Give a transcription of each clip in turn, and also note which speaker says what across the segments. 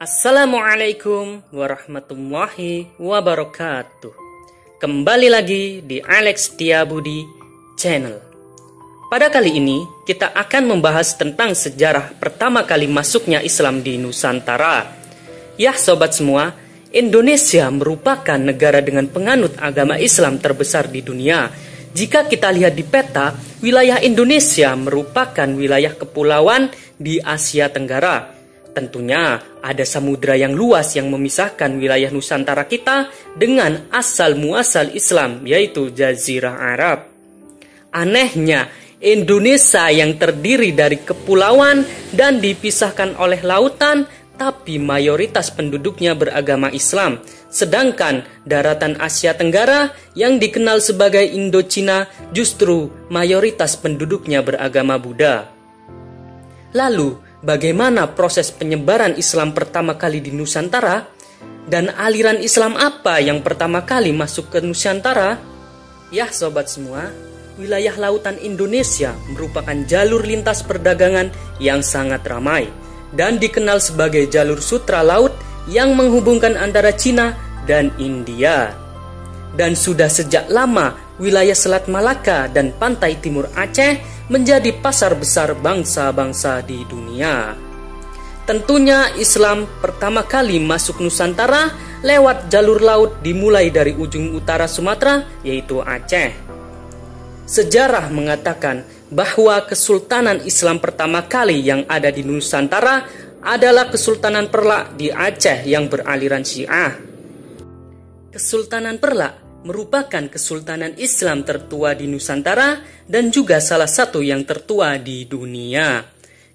Speaker 1: Assalamualaikum warahmatullahi wabarakatuh. Kembali lagi di Alex Tiabudi Channel. Pada kali ini kita akan membahas tentang sejarah pertama kali masuknya Islam di Nusantara. Ya sobat semua, Indonesia merupakan negara dengan penganut agama Islam terbesar di dunia. Jika kita lihat di peta, wilayah Indonesia merupakan wilayah kepulauan di Asia Tenggara. Tentunya ada samudra yang luas yang memisahkan wilayah Nusantara kita dengan asal-muasal Islam, yaitu Jazirah Arab. Anehnya, Indonesia yang terdiri dari kepulauan dan dipisahkan oleh lautan, tapi mayoritas penduduknya beragama Islam. Sedangkan daratan Asia Tenggara yang dikenal sebagai Indochina justru mayoritas penduduknya beragama Buddha. Lalu, bagaimana proses penyebaran Islam pertama kali di Nusantara? Dan aliran Islam apa yang pertama kali masuk ke Nusantara? Ya sobat semua, wilayah lautan Indonesia merupakan jalur lintas perdagangan yang sangat ramai dan dikenal sebagai jalur sutra laut yang menghubungkan antara Cina dan India. Dan sudah sejak lama wilayah Selat Malaka dan pantai timur Aceh menjadi pasar besar bangsa-bangsa di dunia. Tentunya Islam pertama kali masuk Nusantara lewat jalur laut dimulai dari ujung utara Sumatera, yaitu Aceh. Sejarah mengatakan bahwa Kesultanan Islam pertama kali yang ada di Nusantara adalah Kesultanan Perlak di Aceh yang beraliran Syiah. Kesultanan Perlak merupakan kesultanan Islam tertua di Nusantara dan juga salah satu yang tertua di dunia.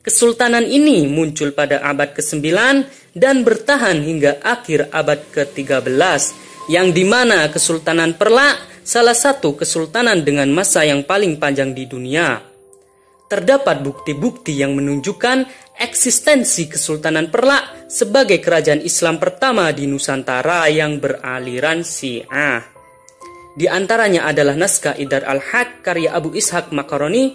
Speaker 1: Kesultanan ini muncul pada abad ke-9 dan bertahan hingga akhir abad ke-13, yang dimana Kesultanan Perlak salah satu kesultanan dengan masa yang paling panjang di dunia. Terdapat bukti-bukti yang menunjukkan eksistensi Kesultanan Perlak sebagai kerajaan Islam pertama di Nusantara yang beraliran Syiah. Di antaranya adalah naskah Idar al-Haq karya Abu Ishaq Makaroni,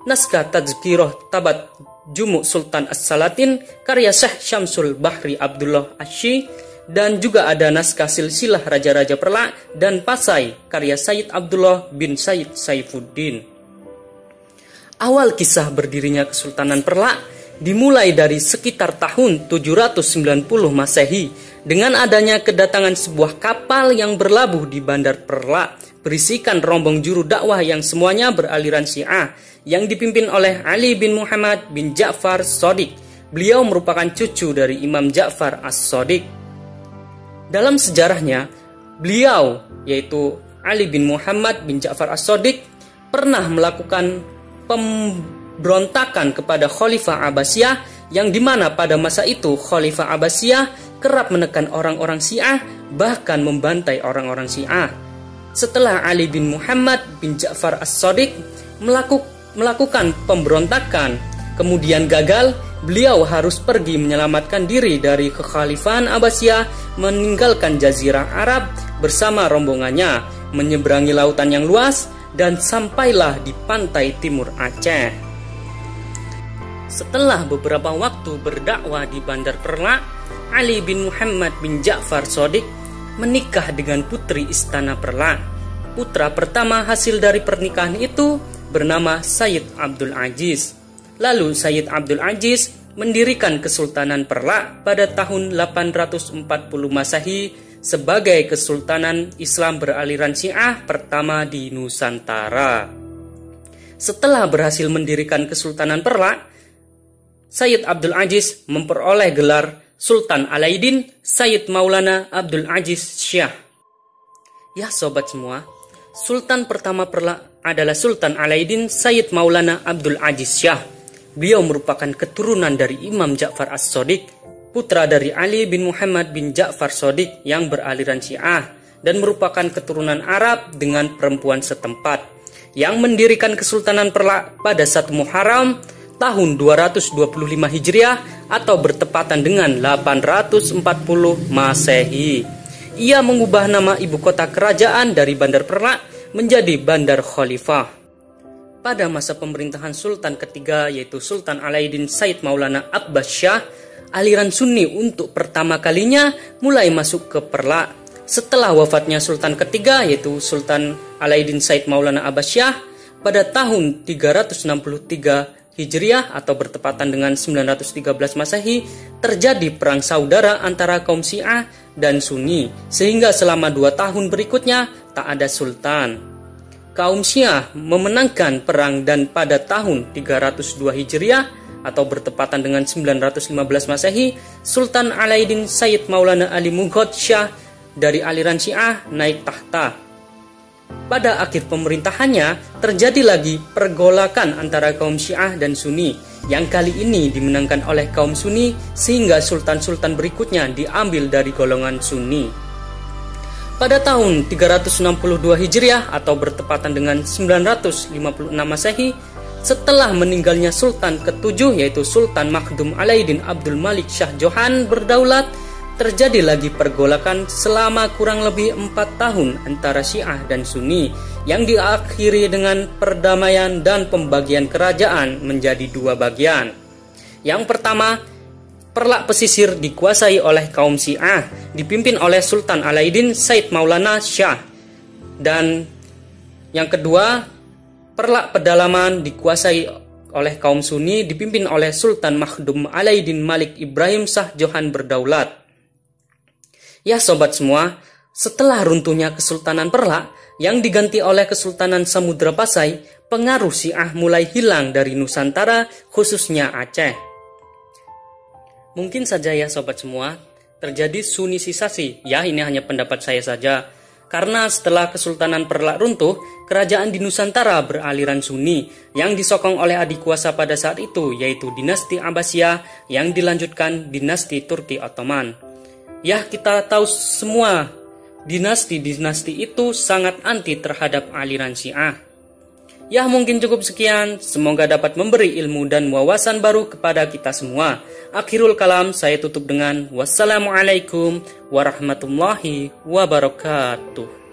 Speaker 1: naskah Tazkirah Tabat Jumu' Sultan As-Salatin karya Syekh Syamsul Bahri Abdullah Asy, dan juga ada naskah Silsilah Raja-Raja Perlak dan Pasai karya Sayyid Abdullah bin Sayyid Saifuddin. Awal kisah berdirinya Kesultanan Perlak dimulai dari sekitar tahun 790 Masehi dengan adanya kedatangan sebuah kapal yang berlabuh di Bandar Perlak berisikan rombong juru dakwah yang semuanya beraliran Syiah yang dipimpin oleh Ali bin Muhammad bin Ja'far Shadiq. Beliau merupakan cucu dari Imam Ja'far As-Shadiq. Dalam sejarahnya, beliau yaitu Ali bin Muhammad bin Ja'far As-Shadiq pernah melakukan pemberontakan kepada Khalifah Abbasiyah, yang dimana pada masa itu Khalifah Abbasiyah kerap menekan orang-orang Syiah, bahkan membantai orang-orang Syiah. Setelah Ali bin Muhammad bin Ja'far As-Shadiq melakukan pemberontakan, kemudian gagal, beliau harus pergi menyelamatkan diri dari kekhalifahan Abbasiyah, meninggalkan Jazirah Arab bersama rombongannya, menyeberangi lautan yang luas, dan sampailah di pantai timur Aceh. Setelah beberapa waktu berdakwah di Bandar Perlak, Ali bin Muhammad bin Ja'far Shadiq menikah dengan putri Istana Perlak. Putra pertama hasil dari pernikahan itu bernama Sayyid Abdul Aziz. Lalu Sayyid Abdul Aziz mendirikan Kesultanan Perlak pada tahun 840 Masehi sebagai Kesultanan Islam beraliran Syiah pertama di Nusantara. Setelah berhasil mendirikan Kesultanan Perlak, Sayyid Abdul Aziz memperoleh gelar Sultan Alaiddin Sayyid Maulana Abdul Aziz Syah. Ya sobat semua, Sultan pertama Perlak adalah Sultan Alaiddin Sayyid Maulana Abdul Aziz Syah. Beliau merupakan keturunan dari Imam Ja'far As-Shadiq, putra dari Ali bin Muhammad bin Ja'far Shadiq yang beraliran Syiah, dan merupakan keturunan Arab dengan perempuan setempat, yang mendirikan Kesultanan Perlak pada 1 Muharram tahun 225 Hijriah atau bertepatan dengan 840 Masehi. Ia mengubah nama ibu kota kerajaan dari Bandar Perlak menjadi Bandar Khalifah. Pada masa pemerintahan Sultan ketiga yaitu Sultan Alaiddin Sayyid Maulana Abbas Syah, aliran Sunni untuk pertama kalinya mulai masuk ke Perlak setelah wafatnya Sultan ketiga, yaitu Sultan Alaiddin Said Maulana Abbasiyah pada tahun 363 Hijriah atau bertepatan dengan 913 Masehi. Terjadi perang saudara antara kaum Syiah dan Sunni sehingga selama 2 tahun berikutnya tak ada sultan. Kaum Syiah memenangkan perang dan pada tahun 302 Hijriah atau bertepatan dengan 915 Masehi, Sultan Alaiddin Sayyid Maulana Ali Mughad Shah dari aliran Syiah naik tahta. Pada akhir pemerintahannya terjadi lagi pergolakan antara kaum Syiah dan Sunni yang kali ini dimenangkan oleh kaum Sunni sehingga sultan-sultan berikutnya diambil dari golongan Sunni. Pada tahun 362 Hijriah atau bertepatan dengan 956 Masehi, setelah meninggalnya Sultan ke-7 yaitu Sultan Makhdum Alaiddin Abdul Malik Shah Johan berdaulat, terjadi lagi pergolakan selama kurang lebih 4 tahun antara Syiah dan Sunni yang diakhiri dengan perdamaian dan pembagian kerajaan menjadi 2 bagian. Yang pertama, Perlak pesisir dikuasai oleh kaum Syiah dipimpin oleh Sultan Alaiddin Said Maulana Shah, dan yang kedua, Perlak pedalaman dikuasai oleh kaum Sunni dipimpin oleh Sultan Makhdum Alaiddin Malik Ibrahim Shah Johan berdaulat. Ya sobat semua, setelah runtuhnya Kesultanan Perlak yang diganti oleh Kesultanan Samudra Pasai, pengaruh Syiah mulai hilang dari Nusantara khususnya Aceh. Mungkin saja ya sobat semua, terjadi Sunnisisasi. Ya, ini hanya pendapat saya saja. Karena setelah Kesultanan Perlak runtuh, kerajaan di Nusantara beraliran Sunni yang disokong oleh adik kuasa pada saat itu, yaitu dinasti Abbasiyah yang dilanjutkan dinasti Turki Ottoman. Ya, kita tahu semua dinasti-dinasti itu sangat anti terhadap aliran Syiah. Ya, mungkin cukup sekian. Semoga dapat memberi ilmu dan wawasan baru kepada kita semua. Akhirul kalam, saya tutup dengan wassalamualaikum warahmatullahi wabarakatuh.